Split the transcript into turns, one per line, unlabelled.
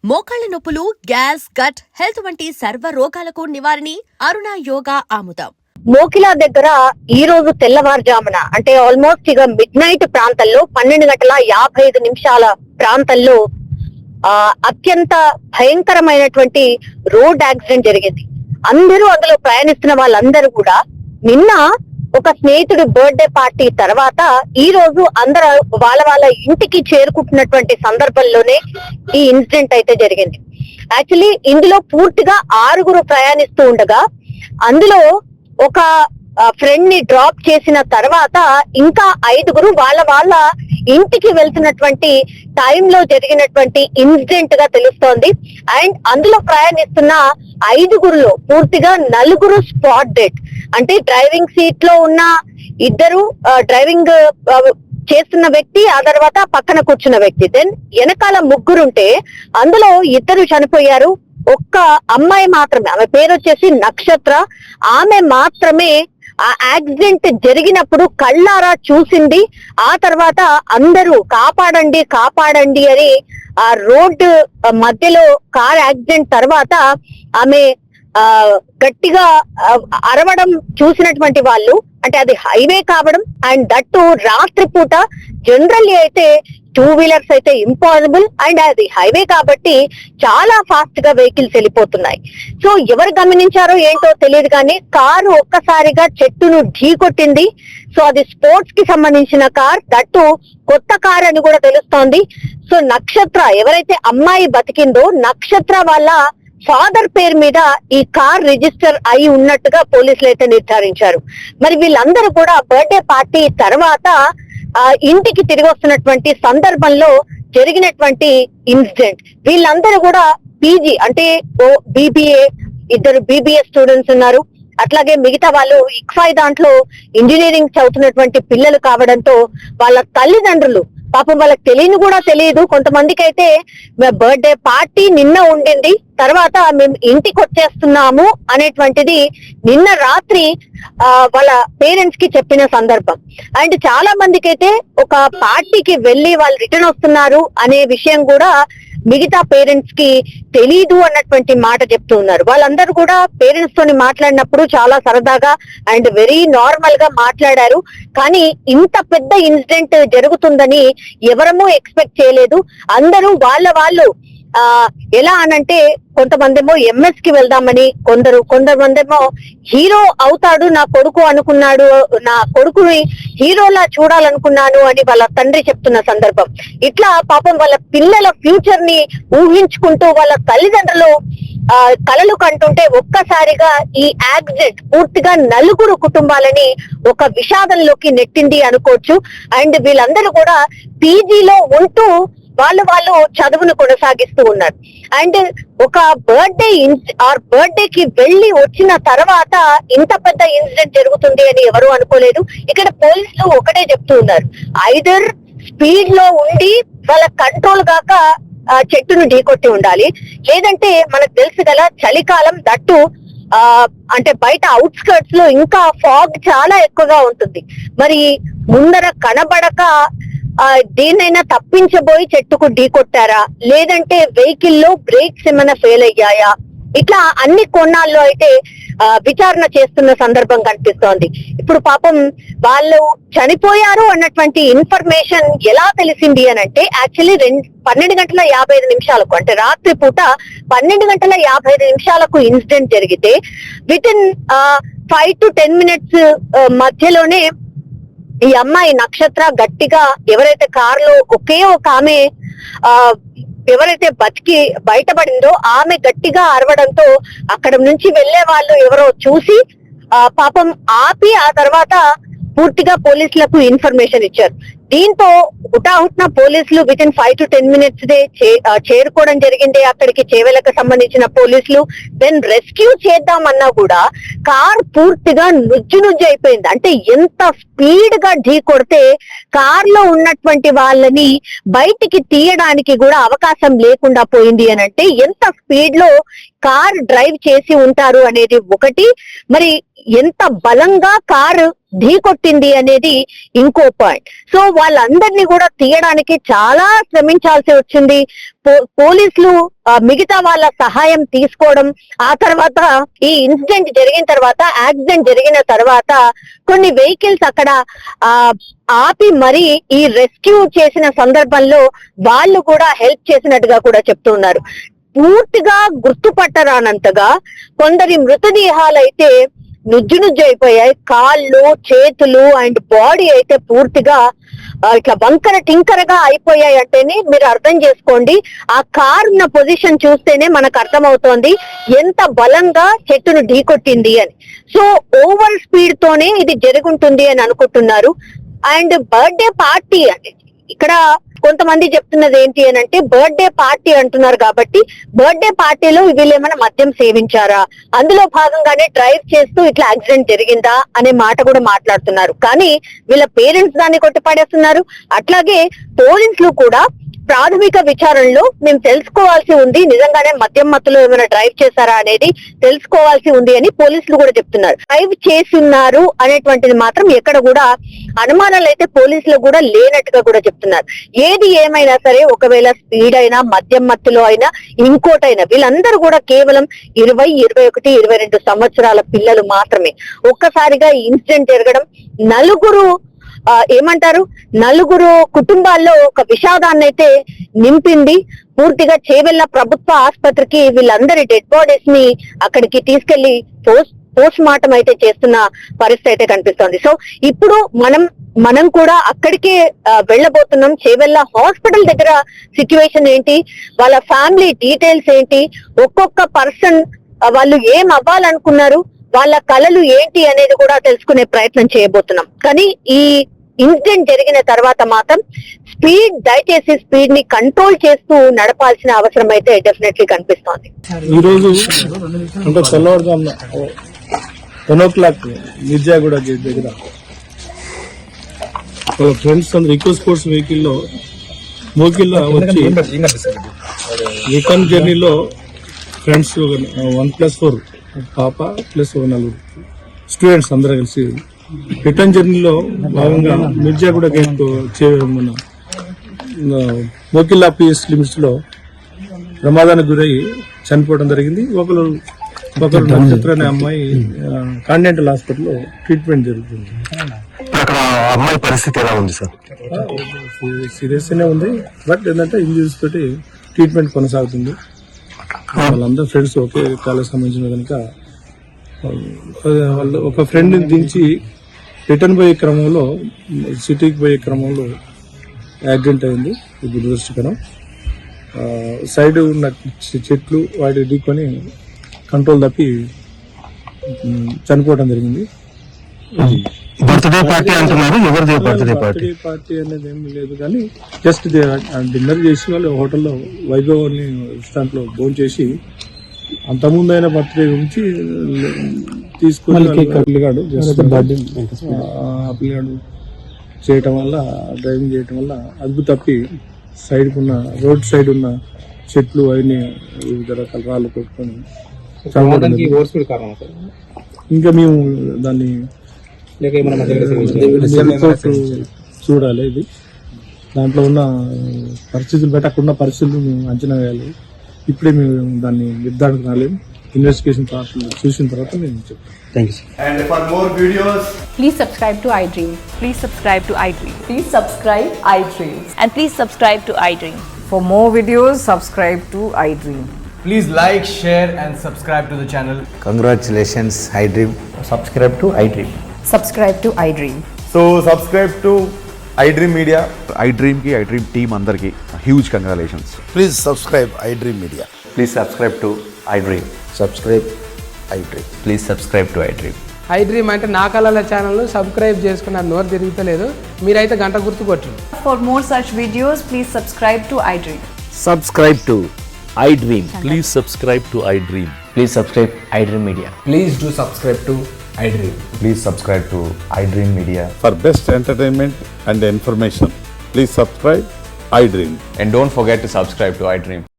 మోకాళ్ల నొప్పులు, gas, gut health వంటి సర్వ రోగాలకు నివారణి అరుణ యోగా ఆముదం.
మోకిలా దగ్గర ఈ రోజు తెల్లవారుజామున అంటే ఆల్మోస్ట్ ఇక మిడ్ నైట్ ప్రాంతంలో 12:55 ప్రాంతంలో అత్యంత భయంకరమైనటువంటి రోడ్ యాక్సిడెంట్ జరిగింది. అందరూ అందులో ప్రయాణిస్తున్న వాళ్ళందరూ కూడా నిన్న ఒక స్నేహితుడి బర్త్డే పార్టీ తర్వాత ఈ రోజు అందరూ వాళ్ళ ఇంటికి చేరుకుంటున్నటువంటి సందర్భంలోనే ఈ ఇన్సిడెంట్ అయితే జరిగింది. యాక్చువల్లీ ఇందులో పూర్తిగా 6 ప్రయాణిస్తూ ఉండగా అందులో ఒక ఫ్రెండ్ ని డ్రాప్ చేసిన తర్వాత ఇంకా 5 వాళ్ళ ఇంటికి వెళ్తున్నటువంటి టైంలో జరిగినటువంటి ఇన్సిడెంట్ గా తెలుస్తోంది. అండ్ అందులో ప్రయాణిస్తున్న 5లో పూర్తిగా 4 స్పాట్ డెడ్. అంటే డ్రైవింగ్ సీట్ లో ఉన్న 2 డ్రైవింగ్ చేస్తున్న వ్యక్తి, ఆ తర్వాత పక్కన కూర్చున్న వ్యక్తి, దెన్ వెనకాల 3 ఉంటే అందులో 2 చనిపోయారు. ఒక్క అమ్మాయి మాత్రమే, ఆమె పేరు వచ్చేసి నక్షత్ర, ఆమె మాత్రమే ఆ యాక్సిడెంట్ జరిగినప్పుడు కళ్ళారా చూసింది. ఆ తర్వాత అందరూ కాపాడండి కాపాడండి అని ఆ రోడ్డు మధ్యలో కార్ యాక్సిడెంట్ తర్వాత ఆమె గట్టిగా అరవడం చూసినటువంటి వాళ్ళు, అంటే అది హైవే కావడం అండ్ దట్టు రాత్రిపూట జనరల్లీ అయితే 2 వీలర్స్ అయితే ఇంపాసిబుల్, అండ్ అది హైవే కాబట్టి చాలా ఫాస్ట్ గా వెహికల్స్ వెళ్ళిపోతున్నాయి. సో ఎవరు గమనించారో ఏంటో తెలియదు కానీ కారు ఒక్కసారిగా చెట్టును ఢీకొట్టింది. సో అది స్పోర్ట్స్ కి సంబంధించిన కార్, దట్టు కొత్త కార్ అని కూడా తెలుస్తోంది. సో నక్షత్ర ఎవరైతే అమ్మాయి బతికిందో, నక్షత్ర వాళ్ళ ఫాదర్ పేరు మీద ఈ కార్ రిజిస్టర్ అయి ఉన్నట్టుగా పోలీసులు అయితే నిర్ధారించారు. మరి వీళ్ళందరూ కూడా బర్త్డే పార్టీ తర్వాత ఇంటికి తిరిగి వస్తున్నటువంటి సందర్భంలో జరిగినటువంటి ఇన్సిడెంట్. వీళ్ళందరూ కూడా పీజీ అంటే బీబీఏ, 2 బీబీఏ స్టూడెంట్స్ ఉన్నారు. అట్లాగే మిగతా వాళ్ళు ఇక్ఫై దాంట్లో ఇంజనీరింగ్ చదువుతున్నటువంటి పిల్లలు కావడంతో వాళ్ళ తల్లిదండ్రులు పాపం వాళ్ళకి తెలియని కూడా తెలియదు. కొంతమందికి అయితే బర్త్డే పార్టీ నిన్న ఉండింది, తర్వాత మేము ఇంటికి వచ్చేస్తున్నాము అనేటువంటిది నిన్న రాత్రి వాళ్ళ పేరెంట్స్ కి చెప్పిన సందర్భం. అండ్ చాలా మందికి అయితే ఒక పార్టీకి వెళ్లి వాళ్ళు రిటర్న్ వస్తున్నారు అనే విషయం కూడా మిగతా పేరెంట్స్ కి తెలీదు అన్నటువంటి మాట చెప్తూ ఉన్నారు. వాళ్ళందరూ కూడా పేరెంట్స్ తోని మాట్లాడినప్పుడు చాలా సరదాగా అండ్ వెరీ నార్మల్ గా మాట్లాడారు. కానీ ఇంత పెద్ద ఇన్సిడెంట్ జరుగుతుందని ఎవరమూ ఎక్స్పెక్ట్ చేయలేదు. అందరూ వాళ్ళు ఎలా అనంటే కొంతమందేమో ఎంఎస్ కి వెళ్దామని, కొంతమందేమో హీరో అవుతాడు నా కొడుకు అనుకున్నాడు, నా కొడుకుని హీరోలా చూడాలనుకున్నాను అని వాళ్ళ తండ్రి చెప్తున్న సందర్భం. ఇట్లా పాపం వాళ్ళ పిల్లల ఫ్యూచర్ ని ఊహించుకుంటూ వాళ్ళ తల్లిదండ్రులు కలలు కంటుంటే ఒక్కసారిగా ఈ యాక్సిడెంట్ పూర్తిగా 4 కుటుంబాలని ఒక విషాదంలోకి నెట్టింది అనుకోవచ్చు. అండ్ వీళ్ళందరూ కూడా పీజీలో ఉంటూ వాళ్ళు చదువును కొనసాగిస్తూ ఉన్నారు. అండ్ ఒక బర్త్డేకి వెళ్లి వచ్చిన తర్వాత ఇంత పెద్ద ఇన్సిడెంట్ జరుగుతుంది అని ఎవరు అనుకోలేదు. ఇక్కడ పోలీసులు ఒకటే చెప్తూ ఉన్నారు, ఐదర్ స్పీడ్ లో ఉండి వాళ్ళ కంట్రోల్ కాక చెట్టును ఢీకొట్టి ఉండాలి, లేదంటే మనకు తెలుసు కదా చలికాలం, దట్టు అంటే బయట అవుట్స్కర్ట్స్ లో ఇంకా ఫాగ్ చాలా ఎక్కువగా ఉంటుంది. మరి ముందర కనబడక దేన్నైనా తప్పించబోయి చెట్టుకు ఢీకొట్టారా, లేదంటే వెహికల్ లో బ్రేక్స్ ఏమైనా ఫెయిల్ అయ్యాయా, ఇట్లా అన్ని కోణాల్లో అయితే విచారణ చేస్తున్న సందర్భం కనిపిస్తోంది. ఇప్పుడు పాపం వాళ్ళు చనిపోయారు అన్నటువంటి ఇన్ఫర్మేషన్ ఎలా తెలిసింది అని అంటే యాక్చువల్లీ 12:55 అంటే రాత్రి పూట 12:55 ఇన్సిడెంట్ జరిగితే వితిన్ 5 to 10 minutes మధ్యలోనే ఈ అమ్మాయి నక్షత్ర గట్టిగా ఎవరైతే కారులో ఒకే ఒక ఆమె ఎవరైతే బతికి బయటపడిందో ఆమె గట్టిగా అరవడంతో అక్కడ నుంచి వెళ్లే వాళ్ళు ఎవరో చూసి పాపం ఆపి ఆ తర్వాత పూర్తిగా పోలీసులకు ఇన్ఫర్మేషన్ ఇచ్చారు. దీంతో హుటాహుట్న పోలీసులు వితిన్ 5 to 10 minutes చేరుకోవడం జరిగింది అక్కడికి, చేవెలకు సంబంధించిన పోలీసులు. దెన్ రెస్క్యూ చేద్దామన్నా కూడా కార్ పూర్తిగా నుజ్జు అయిపోయింది. అంటే ఎంత స్పీడ్ గా ఢీ కొడితే కార్ లో ఉన్నటువంటి వాళ్ళని బయటికి తీయడానికి కూడా అవకాశం లేకుండా పోయింది అని అంటే ఎంత స్పీడ్ లో కార్ డ్రైవ్ చేసి ఉంటారు అనేది ఒకటి, మరి ఎంత బలంగా కారు ఢీకొట్టింది అనేది ఇంకో పాయింట్. సో వాళ్ళందరినీ కూడా తీయడానికి చాలా శ్రమించాల్సి వచ్చింది. పోలీసులు మిగతా వాళ్ళ సహాయం తీసుకోవడం, ఆ తర్వాత ఈ ఇన్సిడెంట్ జరిగిన తర్వాత, యాక్సిడెంట్ జరిగిన తర్వాత కొన్ని వెహికల్స్ అక్కడ ఆపి మరి ఈ రెస్క్యూ చేసిన సందర్భంలో వాళ్ళు కూడా హెల్ప్ చేసినట్టుగా కూడా చెప్తున్నారు. పూర్తిగా గుర్తుపట్టరానంతగా కొందరి మృతదేహాలైతే నుజ్జు అయిపోయాయి. కాళ్ళు, చేతులు అండ్ బాడీ అయితే పూర్తిగా ఇట్లా వంకర టింకరగా అయిపోయాయి. అంటేనే మీరు అర్థం చేసుకోండి, ఆ కార్ ఉన్న పొజిషన్ చూస్తేనే మనకు అర్థమవుతోంది ఎంత బలంగా చెట్టును ఢీకొట్టింది అని. సో ఓవర్ స్పీడ్ తోనే ఇది జరుగుంటుంది అని అనుకుంటున్నారు. అండ్ బర్త్డే పార్టీ అంటే ఇక్కడ కొంతమంది చెప్తున్నది ఏంటి అని అంటే, బర్త్డే పార్టీ అంటున్నారు కాబట్టి బర్త్డే పార్టీలో వీళ్ళేమైనా మద్యం సేవించారా, అందులో భాగంగానే డ్రైవ్ చేస్తూ ఇట్లా యాక్సిడెంట్ జరిగిందా అనే మాట కూడా మాట్లాడుతున్నారు. కానీ వీళ్ళ పేరెంట్స్ దాన్ని కొట్టిపడేస్తున్నారు. అట్లాగే పోలీసులు కూడా ప్రాథమిక విచారణలో మేము తెలుసుకోవాల్సి ఉంది, నిజంగానే మద్యం మత్తులో ఏమైనా డ్రైవ్ చేశారా అనేది తెలుసుకోవాల్సి ఉంది అని పోలీసులు కూడా చెప్తున్నారు. డ్రైవ్ చేస్తున్నారు అనేటువంటిది మాత్రం ఎక్కడ కూడా అనుమానాలు అయితే పోలీసులు కూడా లేనట్టుగా కూడా చెప్తున్నారు. ఏది ఏమైనా సరే, ఒకవేళ స్పీడ్ అయినా, మద్యం మత్తులో అయినా, ఇంకోటైనా, వీళ్ళందరూ కూడా కేవలం 20, 21, 22 సంవత్సరాల పిల్లలు మాత్రమే. ఒక్కసారిగా ఇన్సిడెంట్ జరగడం నలుగురు కుటుంబాల్లో ఒక విషాదాన్ని అయితే నింపింది. పూర్తిగా చేవెళ్ల ప్రభుత్వ ఆసుపత్రికి వీళ్ళందరి డెడ్ బాడీస్ ని అక్కడికి తీసుకెళ్లి పోస్ట్ మార్టం అయితే చేస్తున్న పరిస్థితి అయితే కనిపిస్తోంది. సో ఇప్పుడు మనం కూడా అక్కడికే వెళ్ళబోతున్నాం. చేవెళ్ల హాస్పిటల్ దగ్గర సిచ్యువేషన్ ఏంటి, వాళ్ళ ఫ్యామిలీ డీటెయిల్స్ ఏంటి, ఒక్కొక్క పర్సన్ వాళ్ళు ఏం అవ్వాలనుకున్నారు, వాళ్ళ కళలు ఏంటి అనేది కూడా తెలుసుకునే ప్రయత్నం చేయబోతున్నాం. కానీ ఈ ఇన్సిడెంట్ జరిగిన తర్వాత మాత్రం దయచేసి స్పీడ్ ని కంట్రోల్ చేస్తూ నడపాల్సిన అవసరం అయితే డెఫినెట్లీ కనిపిస్తోంది.
ఈ రోజు అంటే తెల్లవారుజామున 10 o'clock మిర్జాగూడ గేట్ దగ్గర ఫ్రెండ్స్ అందరూ ఈకో స్పోర్ట్స్ వెహికల్లో మోకిల్లో వచ్చి రిటర్న్ జర్నీలో ఫ్రెండ్స్ 1+4 పాప ప్లస్ 4 స్టూడెంట్స్ అందరూ కలిసి రిటర్న్ జర్నీలో భాగంగా మిర్జాగూడ గేట్ మన మోకిల్లా పిఎస్ లిమిట్స్ లో ప్రమాదానికి గురై చనిపోవడం జరిగింది. ఒకరు నక్షత్ర అనే అమ్మాయి కాంటినెంటల్ హాస్పిటల్లో ట్రీట్మెంట్ జరుగుతుంది.
అక్కడ అమ్మాయి పరిస్థితి ఎలా ఉంది సార్?
సీరియస్ గానే ఉంది, బట్ ఏంటంటే ఇంజరీస్ తోటి ట్రీట్మెంట్ కొనసాగుతుంది. వాళ్ళందరూ ఫ్రెండ్స్ ఒకే కాలేజ్ సంబంధించిన కనుక వాళ్ళు ఒక ఫ్రెండ్ దించి రిటర్న్ పోయే క్రమంలో, సిటీకి పోయే క్రమంలో యాక్సిడెంట్ అయింది. ఇది దురదృష్టకరం. సైడ్ ఉన్న చెట్లు వాటి ఢీకొని కంట్రోల్ తప్పి చనిపోవడం జరిగింది.
బర్త్డే పార్టీ అంటున్నారు, ఎవరిది బర్త్డే
పార్టీ అనేది ఏమి లేదు, కానీ జస్ట్ డిన్నర్ చేసి వాళ్ళు హోటల్లో వైభవ్ అని రెస్టారెంట్ లో భోజనం చేసి అంతకుముందు అయిన బర్త్డే గురించి తీసుకుని పిల్లగాడు చేయటం వల్ల, డ్రైవింగ్ చేయటం వల్ల అదుపు తప్పి సైడ్ రోడ్ సైడ్ ఉన్న చెట్లు అవన్నీ వివిధ రకాల రాళ్ళు కొట్టుకొని ఇంకా మేము దాన్ని చూడాలి. ఇది దాంట్లో ఉన్న పరిస్థితులు బట్టి అక్కడున్న పరిస్థితులు మేము అంచనా వేయాలి. ఇప్పుడే మేము దాన్ని నిర్ధారణకు రాలేదు. ఇన్వెస్టిగేషన్ చూసిన తర్వాత మేము చెప్తాం.
Thank you, sir.
And for more videos,
Please subscribe to iDream.
Please subscribe to iDream.
Please subscribe iDream.
And please subscribe to iDream.
For more videos, subscribe to iDream.
please like, share and subscribe to the channel.
Congratulations, iDream. Subscribe to iDream.
Subscribe to iDream.
So subscribe to iDream Media.
iDream की iDream team अंदर की huge congratulations.
Please subscribe iDream Media.
Please subscribe to iDream.
Subscribe iDream.
Please subscribe to iDream.
iDream అంటే నా కళల channel subscribe చేసుకున్న నోరు తిరుగుతలేదు, మీరైతే గంట గుర్తు కొట్టండి.
For more such videos, please subscribe to iDream.
Subscribe to iDream.
Please subscribe to iDream.
Please subscribe iDream Media.
Please do subscribe to iDream.
Please subscribe to iDream Media.
For best entertainment and information, please subscribe iDream.
And don't forget to subscribe to iDream.